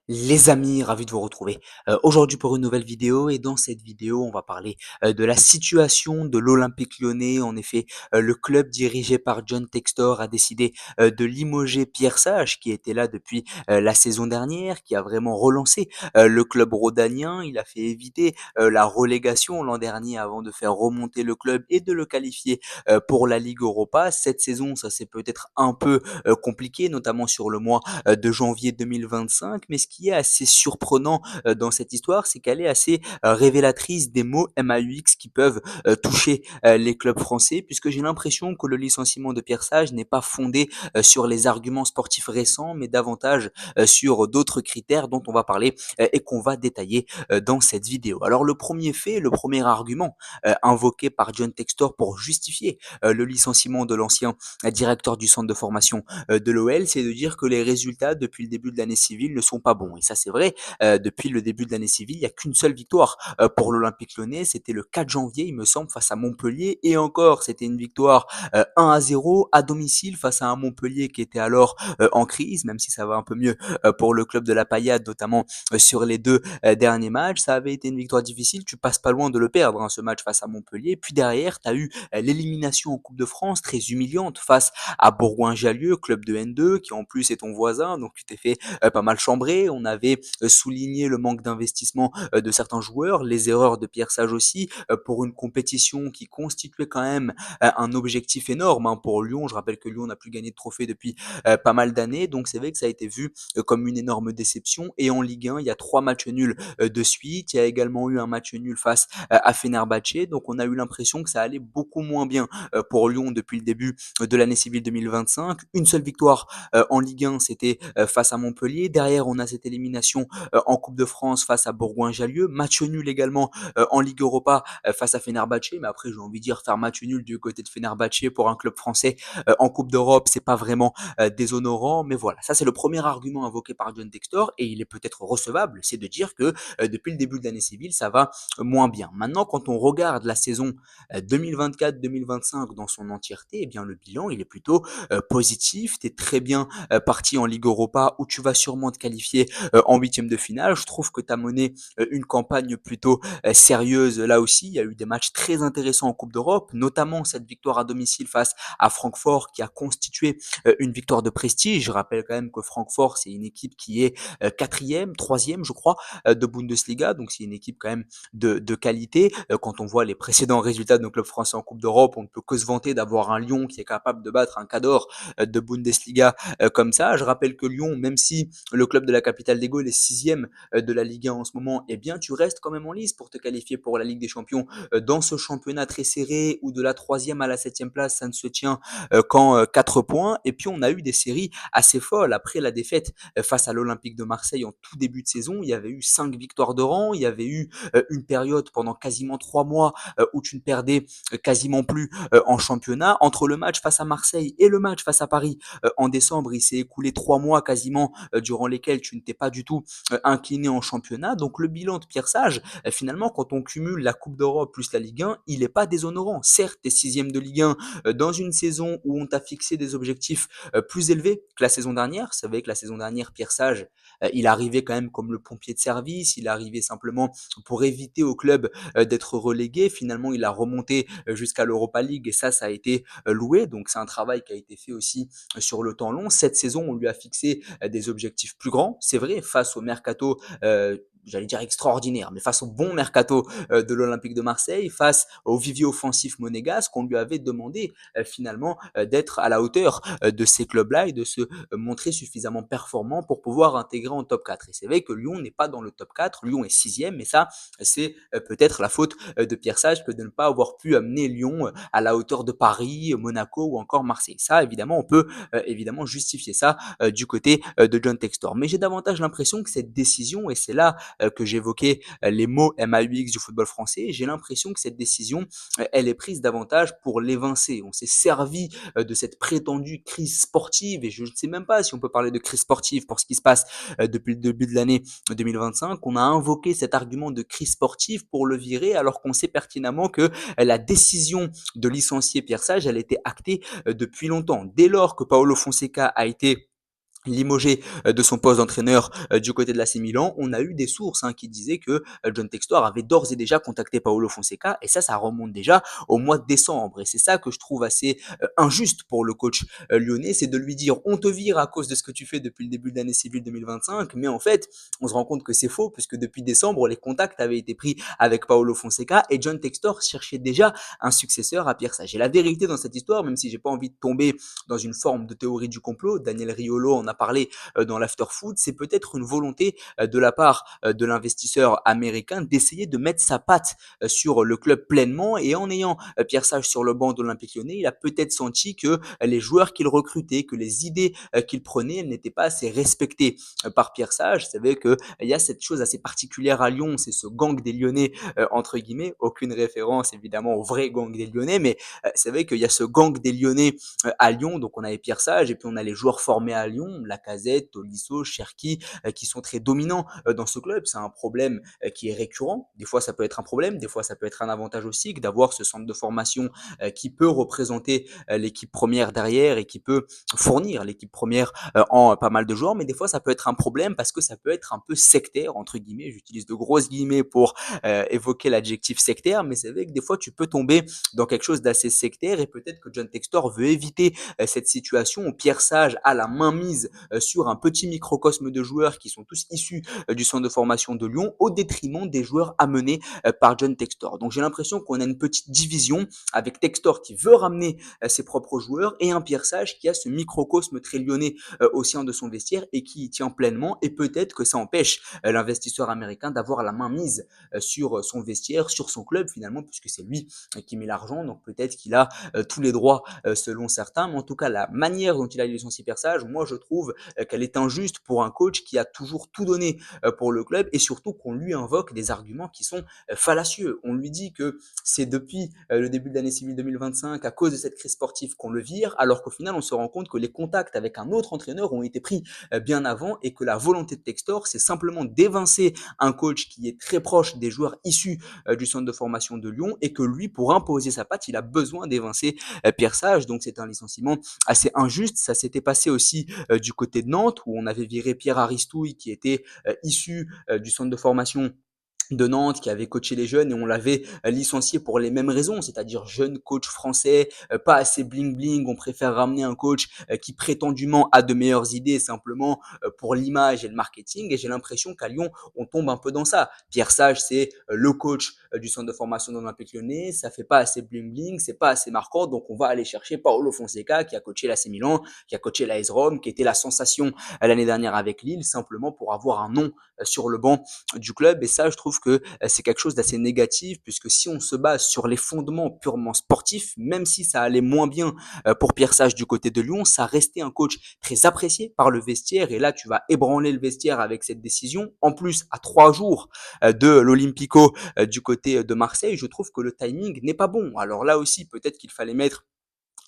Les amis, ravi de vous retrouver aujourd'hui pour une nouvelle vidéo et dans cette vidéo, on va parler de la situation de l'Olympique Lyonnais. En effet, le club dirigé par John Textor a décidé de limoger Pierre Sage qui était là depuis la saison dernière, qui a vraiment relancé le club rhodanien. Il a fait éviter la relégation l'an dernier avant de faire remonter le club et de le qualifier pour la Ligue Europa. Cette saison, ça s'est peut-être un peu compliqué, notamment sur le mois de janvier 2025. Mais ce qui est assez surprenant dans cette histoire, c'est qu'elle est assez révélatrice des mots MAUX qui peuvent toucher les clubs français, puisque j'ai l'impression que le licenciement de Pierre Sage n'est pas fondé sur les arguments sportifs récents, mais davantage sur d'autres critères dont on va parler et qu'on va détailler dans cette vidéo. Alors le premier fait, le premier argument invoqué par John Textor pour justifier le licenciement de l'ancien directeur du centre de formation de l'OL, c'est de dire que les résultats depuis le début de l'année civile ne sont pas bons. Et ça, c'est vrai. Depuis le début de l'année civile, il n'y a qu'une seule victoire pour l'Olympique Lyonnais. C'était le 4 janvier, il me semble, face à Montpellier. Et encore, c'était une victoire 1-0 à domicile face à un Montpellier qui était alors en crise, même si ça va un peu mieux pour le club de la Paillade, notamment sur les deux derniers matchs. Ça avait été une victoire difficile. Tu passes pas loin de le perdre, hein, ce match face à Montpellier. Puis derrière, tu as eu l'élimination en Coupe de France, très humiliante, face à Bourgoin-Jallieu, club de N2, qui en plus est ton voisin, donc tu t'es fait pas mal chambrer. On avait souligné le manque d'investissement de certains joueurs, les erreurs de Pierre Sage aussi, pour une compétition qui constituait quand même un objectif énorme hein, pour Lyon. Je rappelle que Lyon n'a plus gagné de trophée depuis pas mal d'années, donc c'est vrai que ça a été vu comme une énorme déception. Et en Ligue 1, il y a 3 matchs nuls de suite. Il y a également eu un match nul face à Fenerbahçe, donc on a eu l'impression que ça allait beaucoup moins bien pour Lyon depuis le début de l'année civile 2025. Une seule victoire en Ligue 1, c'était face à Montpellier. Derrière, on a cette élimination en Coupe de France face à Bourgoin-Jallieu. Match nul également en Ligue Europa face à Fenerbahçe. Mais après, j'ai envie de dire faire match nul du côté de Fenerbahçe pour un club français en Coupe d'Europe, c'est pas vraiment déshonorant. Mais voilà, ça c'est le premier argument invoqué par John Textor et il est peut-être recevable, c'est de dire que depuis le début de l'année civile, ça va moins bien. Maintenant, quand on regarde la saison 2024-2025 dans son entièreté, eh bien le bilan il est plutôt positif. Tu es très bien parti en Ligue Europa où tu vas sûrement te qualifier en huitième de finale. Je trouve que tu as mené une campagne plutôt sérieuse là aussi. Il y a eu des matchs très intéressants en Coupe d'Europe, notamment cette victoire à domicile face à Francfort qui a constitué une victoire de prestige. Je rappelle quand même que Francfort, c'est une équipe qui est quatrième, troisième, je crois, de Bundesliga. Donc c'est une équipe quand même de qualité. Quand on voit les précédents résultats de nos clubs français en Coupe d'Europe, on ne peut que se vanter d'avoir un Lyon qui est capable de battre un Cador de Bundesliga comme ça. Je rappelle que Lyon, même si le club de la capitale des Gaules est sixième de la Ligue 1 en ce moment, eh bien tu restes quand même en lice pour te qualifier pour la Ligue des Champions dans ce championnat très serré où de la troisième à la septième place, ça ne se tient qu'en 4 points. Et puis on a eu des séries assez folles après la défaite face à l'Olympique de Marseille en tout début de saison. Il y avait eu 5 victoires de rang, il y avait eu une période pendant quasiment 3 mois où tu ne perdais quasiment plus en championnat. Entre le match face à Marseille et le match face à Paris en décembre, il s'est écoulé 3 mois quasiment durant lesquels tu ne t'es pas du tout incliné en championnat. Donc le bilan de Pierre Sage, finalement, quand on cumule la Coupe d'Europe plus la Ligue 1, il n'est pas déshonorant. Certes, tu es sixième de Ligue 1 dans une saison où on t'a fixé des objectifs plus élevés que la saison dernière. C'est vrai que la saison dernière, Pierre Sage, il arrivait quand même comme le pompier de service, il arrivait simplement pour éviter au club d'être relégué. Finalement, il a remonté jusqu'à l'Europa League et ça a été loué. Donc c'est un travail qui a été fait aussi sur le temps long. Cette saison, on lui a fixé des objectifs plus grands. C'est vrai, face au mercato j'allais dire extraordinaire, mais face au bon mercato de l'Olympique de Marseille, face au vivier offensif monégasque, on lui avait demandé finalement d'être à la hauteur de ces clubs-là et de se montrer suffisamment performant pour pouvoir intégrer en top 4. Et c'est vrai que Lyon n'est pas dans le top 4, Lyon est sixième, mais ça, c'est peut-être la faute de Pierre Sage que de ne pas avoir pu amener Lyon à la hauteur de Paris, Monaco ou encore Marseille. Ça, évidemment, on peut évidemment justifier ça du côté de John Textor. Mais j'ai davantage l'impression que cette décision, et c'est là que j'évoquais les mots MAUX du football français, j'ai l'impression que cette décision, elle est prise davantage pour l'évincer. On s'est servi de cette prétendue crise sportive, et je ne sais même pas si on peut parler de crise sportive pour ce qui se passe depuis le début de l'année 2025. On a invoqué cet argument de crise sportive pour le virer, alors qu'on sait pertinemment que la décision de licencier Pierre Sage, elle était actée depuis longtemps. Dès lors que Paolo Fonseca a été limogé de son poste d'entraîneur du côté de l'AC Milan, on a eu des sources qui disaient que John Textor avait d'ores et déjà contacté Paolo Fonseca et ça remonte déjà au mois de décembre et c'est ça que je trouve assez injuste pour le coach lyonnais, c'est de lui dire on te vire à cause de ce que tu fais depuis le début de l'année civile 2025, mais en fait on se rend compte que c'est faux puisque depuis décembre les contacts avaient été pris avec Paolo Fonseca et John Textor cherchait déjà un successeur à Pierre Sage. Et la vérité dans cette histoire, même si j'ai pas envie de tomber dans une forme de théorie du complot, Daniel Riolo en a parlé dans l'after-food, c'est peut-être une volonté de la part de l'investisseur américain d'essayer de mettre sa patte sur le club pleinement et en ayant Pierre Sage sur le banc de l'Olympique Lyonnais, il a peut-être senti que les joueurs qu'il recrutait, que les idées qu'il prenait, elles n'étaient pas assez respectées par Pierre Sage. Vous savez qu'il y a cette chose assez particulière à Lyon, c'est ce gang des Lyonnais, entre guillemets, aucune référence évidemment au vrai gang des Lyonnais, mais c'est vrai qu'il y a ce gang des Lyonnais à Lyon, donc on avait Pierre Sage et puis on a les joueurs formés à Lyon, Lacazette, Tolisso, Cherki, qui sont très dominants dans ce club. C'est un problème qui est récurrent. Des fois ça peut être un problème, des fois ça peut être un avantage aussi que d'avoir ce centre de formation qui peut représenter l'équipe première derrière et qui peut fournir l'équipe première en pas mal de joueurs, mais des fois ça peut être un problème parce que ça peut être un peu sectaire, entre guillemets, j'utilise de grosses guillemets pour évoquer l'adjectif sectaire, mais c'est vrai que des fois tu peux tomber dans quelque chose d'assez sectaire et peut-être que John Textor veut éviter cette situation où Pierre Sage a la main mise sur un petit microcosme de joueurs qui sont tous issus du centre de formation de Lyon au détriment des joueurs amenés par John Textor. Donc j'ai l'impression qu'on a une petite division avec Textor qui veut ramener ses propres joueurs et un Pierre Sage qui a ce microcosme très lyonnais au sein de son vestiaire et qui y tient pleinement et peut-être que ça empêche l'investisseur américain d'avoir la main mise sur son vestiaire, sur son club finalement, puisque c'est lui qui met l'argent, donc peut-être qu'il a tous les droits selon certains, mais en tout cas la manière dont il a licencié Pierre Sage, moi je trouve qu'elle est injuste pour un coach qui a toujours tout donné pour le club et surtout qu'on lui invoque des arguments qui sont fallacieux. On lui dit que c'est depuis le début de l'année civile 2025 à cause de cette crise sportive qu'on le vire, alors qu'au final on se rend compte que les contacts avec un autre entraîneur ont été pris bien avant et que la volonté de Textor c'est simplement d'évincer un coach qui est très proche des joueurs issus du centre de formation de Lyon et que lui, pour imposer sa patte, il a besoin d'évincer Pierre Sage. Donc c'est un licenciement assez injuste. Ça s'était passé aussi du côté de Nantes où on avait viré Pierre Aristouille qui était issu du centre de formation de Nantes qui avait coaché les jeunes et on l'avait licencié pour les mêmes raisons, c'est-à-dire jeune coach français, pas assez bling bling, on préfère ramener un coach qui prétendument a de meilleures idées simplement pour l'image et le marketing et j'ai l'impression qu'à Lyon on tombe un peu dans ça. Pierre Sage c'est le coach du centre de formation de l'Olympique Lyonnais, ça fait pas assez bling bling, c'est pas assez marquant donc on va aller chercher Paolo Fonseca qui a coaché l'AC Milan, qui a coaché l'AS Rome, qui était la sensation l'année dernière avec Lille simplement pour avoir un nom sur le banc du club et ça je trouve que c'est quelque chose d'assez négatif puisque si on se base sur les fondements purement sportifs, même si ça allait moins bien pour Pierre Sage du côté de Lyon, ça restait un coach très apprécié par le vestiaire et là tu vas ébranler le vestiaire avec cette décision. En plus, à 3 jours de l'Olympico du côté de Marseille, je trouve que le timing n'est pas bon. Alors là aussi, peut-être qu'il fallait mettre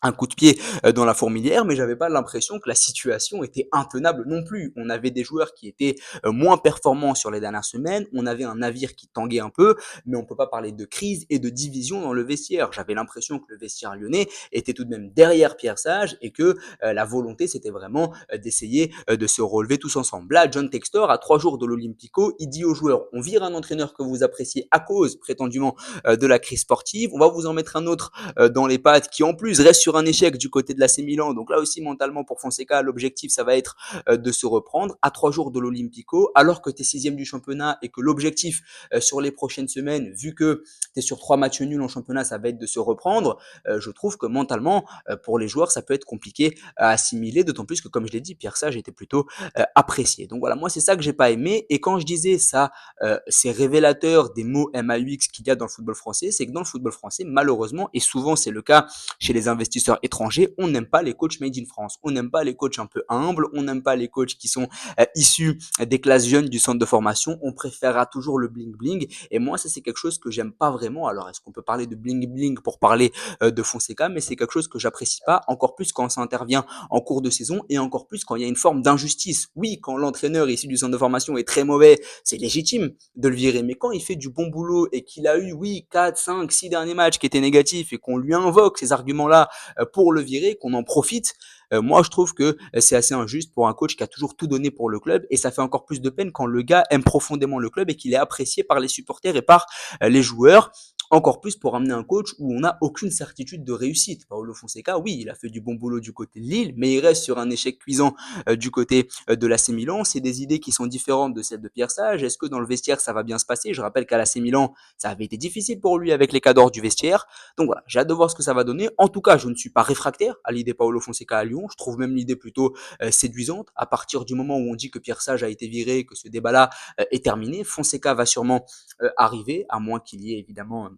un coup de pied dans la fourmilière, mais j'avais pas l'impression que la situation était intenable non plus. On avait des joueurs qui étaient moins performants sur les dernières semaines, on avait un navire qui tanguait un peu, mais on peut pas parler de crise et de division dans le vestiaire. J'avais l'impression que le vestiaire lyonnais était tout de même derrière Pierre Sage et que la volonté c'était vraiment d'essayer de se relever tous ensemble. Là, John Textor, à 3 jours de l'Olympico, il dit aux joueurs, on vire un entraîneur que vous appréciez à cause prétendument de la crise sportive, on va vous en mettre un autre dans les pattes, qui en plus reste sur un échec du côté de l'AC Milan. Donc là aussi, mentalement, pour Fonseca, l'objectif, ça va être de se reprendre à 3 jours de l'Olympico, alors que tu es sixième du championnat et que l'objectif sur les prochaines semaines, vu que tu es sur 3 matchs nuls en championnat, ça va être de se reprendre. Je trouve que mentalement, pour les joueurs, ça peut être compliqué à assimiler, d'autant plus que, comme je l'ai dit, Pierre Sage était plutôt apprécié. Donc voilà, moi, c'est ça que j'ai pas aimé. Et quand je disais ça, c'est révélateur des mots MAUX qu'il y a dans le football français, c'est que dans le football français, malheureusement, et souvent c'est le cas chez les investisseurs étrangers, on n'aime pas les coachs made in France, on n'aime pas les coachs un peu humbles, on n'aime pas les coachs qui sont issus des classes jeunes du centre de formation, on préférera toujours le bling bling, et moi ça c'est quelque chose que j'aime pas vraiment. Alors est-ce qu'on peut parler de bling bling pour parler de Fonseca, mais c'est quelque chose que j'apprécie pas, encore plus quand ça intervient en cours de saison, et encore plus quand il y a une forme d'injustice. Oui, quand l'entraîneur issu du centre de formation est très mauvais, c'est légitime de le virer, mais quand il fait du bon boulot et qu'il a eu, oui, 4, 5, 6 derniers matchs qui étaient négatifs et qu'on lui invoque ces arguments-là pour le virer, qu'on en profite. Moi, je trouve que c'est assez injuste pour un coach qui a toujours tout donné pour le club et ça fait encore plus de peine quand le gars aime profondément le club et qu'il est apprécié par les supporters et par les joueurs. Encore plus pour amener un coach où on n'a aucune certitude de réussite. Paulo Fonseca, oui, il a fait du bon boulot du côté de Lille, mais il reste sur un échec cuisant du côté de l'AC Milan. C'est des idées qui sont différentes de celles de Pierre Sage. Est-ce que dans le vestiaire, ça va bien se passer? Je rappelle qu'à l'AC Milan, ça avait été difficile pour lui avec les cadors du vestiaire. Donc voilà, j'ai hâte de voir ce que ça va donner. En tout cas, je ne suis pas réfractaire à l'idée Paulo Fonseca à Lyon. Je trouve même l'idée plutôt séduisante. À partir du moment où on dit que Pierre Sage a été viré, que ce débat-là est terminé, Fonseca va sûrement arriver, à moins qu'il y ait évidemment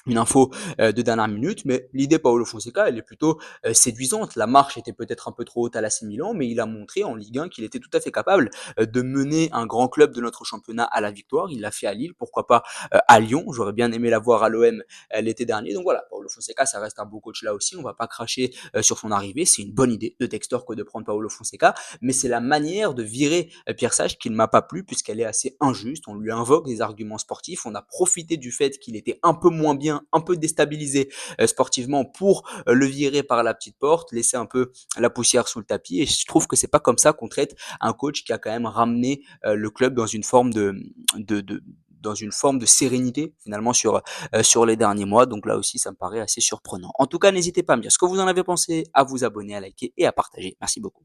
une info de dernière minute, mais l'idée Paolo Fonseca, elle est plutôt séduisante. La marche était peut-être un peu trop haute à l'AC Milan, mais il a montré en Ligue 1 qu'il était tout à fait capable de mener un grand club de notre championnat à la victoire. Il l'a fait à Lille, pourquoi pas à Lyon. J'aurais bien aimé la voir à l'OM l'été dernier. Donc voilà, Paolo Fonseca, ça reste un beau coach là aussi. On va pas cracher sur son arrivée. C'est une bonne idée de Textor que de prendre Paolo Fonseca, mais c'est la manière de virer Pierre Sage qui ne m'a pas plu puisqu'elle est assez injuste. On lui invoque des arguments sportifs. On a profité du fait qu'il était un peu moins bien, un peu déstabilisé sportivement pour le virer par la petite porte, laisser un peu la poussière sous le tapis. Et je trouve que c'est pas comme ça qu'on traite un coach qui a quand même ramené le club dans une forme de dans une forme de sérénité finalement sur les derniers mois. Donc là aussi, ça me paraît assez surprenant. En tout cas, n'hésitez pas à me dire ce que vous en avez pensé, à vous abonner, à liker et à partager. Merci beaucoup.